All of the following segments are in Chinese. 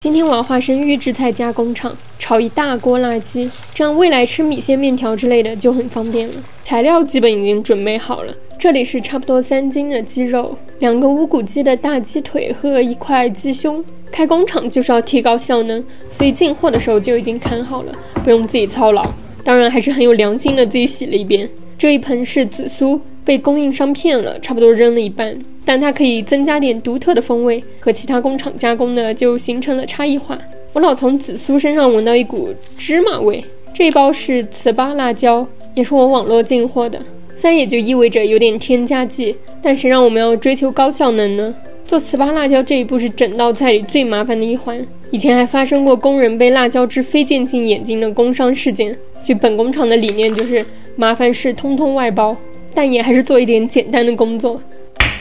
今天我要化身预制菜加工厂，炒一大锅辣鸡，这样未来吃米线、面条之类的就很方便了。材料基本已经准备好了，这里是差不多3斤的鸡肉，2个无骨鸡的大鸡腿和1块鸡胸。开工厂就是要提高效能，所以进货的时候就已经砍好了，不用自己操劳。当然还是很有良心的，自己洗了一遍。这一盆是紫苏，被供应商骗了，差不多扔了一半。但它可以增加点独特的风味，和其他工厂加工的就形成了差异化。我老从紫苏身上闻到一股芝麻味。这一包是糍粑辣椒，也是我网络进货的，虽然也就意味着有点添加剂，但谁让我们要追求高效能呢？做糍粑辣椒这一步是整道菜里最麻烦的一环，以前还发生过工人被辣椒汁飞溅进眼睛的工伤事件，所以本工厂的理念就是麻烦事通通外包，但也还是做一点简单的工作。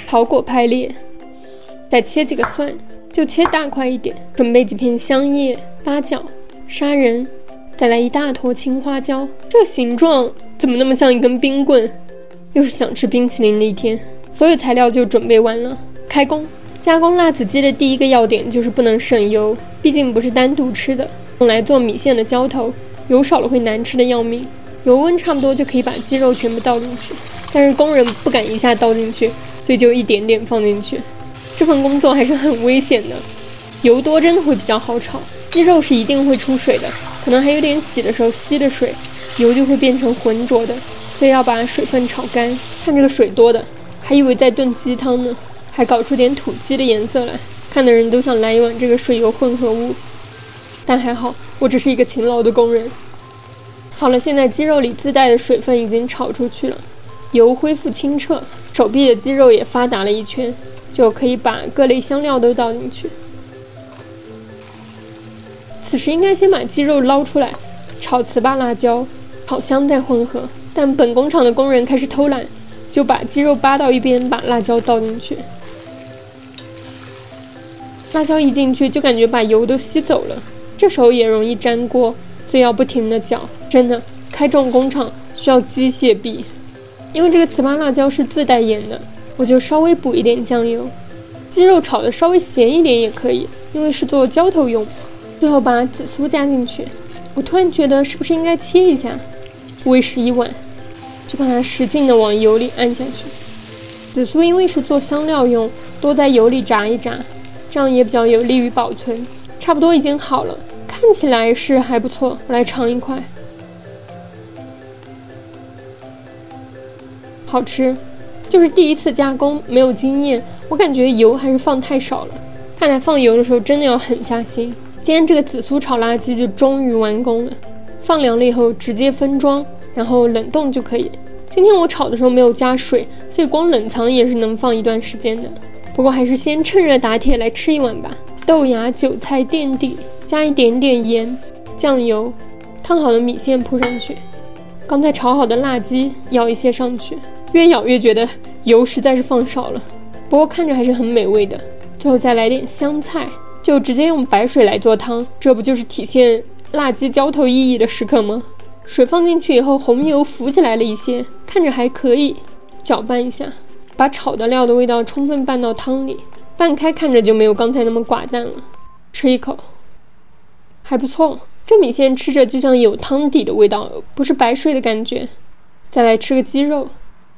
桃果拍裂，再切几个蒜，就切大块一点，准备几片香叶、八角、砂仁，再来一大坨青花椒。这形状怎么那么像一根冰棍？又是想吃冰淇淋的一天。所有材料就准备完了，开工。加工辣子鸡的第一个要点就是不能省油，毕竟不是单独吃的，用来做米线的浇头，油少了会难吃的要命。油温差不多就可以把鸡肉全部倒进去，但是工人不敢一下倒进去，所以就一点点放进去。这份工作还是很危险的，油多真的会比较好炒。鸡肉是一定会出水的，可能还有点洗的时候吸的水，油就会变成浑浊的，所以要把水分炒干。看这个水多的，还以为在炖鸡汤呢，还搞出点土鸡的颜色来，看的人都想来一碗这个水油混合物。但还好，我只是一个勤劳的工人。好了，现在鸡肉里自带的水分已经炒出去了，油恢复清澈，手臂的肌肉也发达了一圈，就可以把各类香料都倒进去。此时应该先把鸡肉捞出来，炒糍粑辣椒，炒香再混合。但本工厂的工人开始偷懒，就把鸡肉扒到一边，把辣椒倒进去。辣椒一进去就感觉把油都吸走了，这时候也容易粘锅，所以要不停地搅。真的，开这种工厂需要机械臂。因为这个糍粑辣椒是自带盐的，我就稍微补一点酱油。鸡肉炒的稍微咸一点也可以，因为是做浇头用。最后把紫苏加进去，我突然觉得是不是应该切一下，喂食一碗，就把它使劲的往油里按下去。紫苏因为是做香料用，多在油里炸一炸，这样也比较有利于保存。差不多已经好了，看起来是还不错，我来尝一块。好吃，就是第一次加工，没有经验，我感觉油还是放太少了。看来放油的时候真的要狠下心。今天这个紫苏炒辣鸡就终于完工了，放凉了以后直接分装，然后冷冻就可以。今天我炒的时候没有加水，所以光冷藏也是能放一段时间的。不过还是先趁热打铁来吃一碗吧。豆芽、韭菜垫底，加一点点盐、酱油，烫好的米线铺上去，刚才炒好的辣鸡舀一些上去。越舀越觉得油实在是放少了，不过看着还是很美味的。最后再来点香菜，就直接用白水来做汤，这不就是体现辣鸡浇头意义的时刻吗？水放进去以后，红油浮起来了一些，看着还可以，搅拌一下，把炒的料的味道充分拌到汤里，拌开看着就没有刚才那么寡淡了。吃一口，还不错，这米线吃着就像有汤底的味道，不是白水的感觉。再来吃个鸡肉，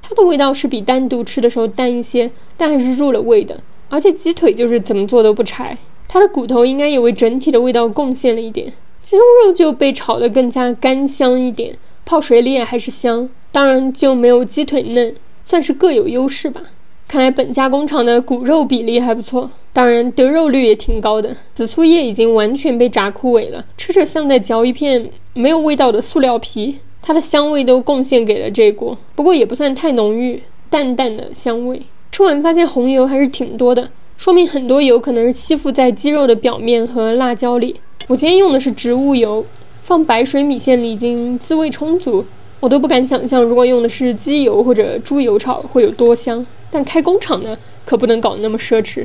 它的味道是比单独吃的时候淡一些，但还是入了味的。而且鸡腿就是怎么做都不柴，它的骨头应该也为整体的味道贡献了一点。鸡胸肉就被炒得更加干香一点，泡水里也还是香，当然就没有鸡腿嫩，算是各有优势吧。看来本家工厂的骨肉比例还不错，当然得肉率也挺高的。紫苏叶已经完全被炸枯萎了，吃着像在嚼一片没有味道的塑料皮，它的香味都贡献给了这锅，不过也不算太浓郁，淡淡的香味。吃完发现红油还是挺多的，说明很多油可能是吸附在鸡肉的表面和辣椒里。我今天用的是植物油，放白水米线里已经滋味充足，我都不敢想象如果用的是鸡油或者猪油炒会有多香。但开工厂呢，可不能搞那么奢侈。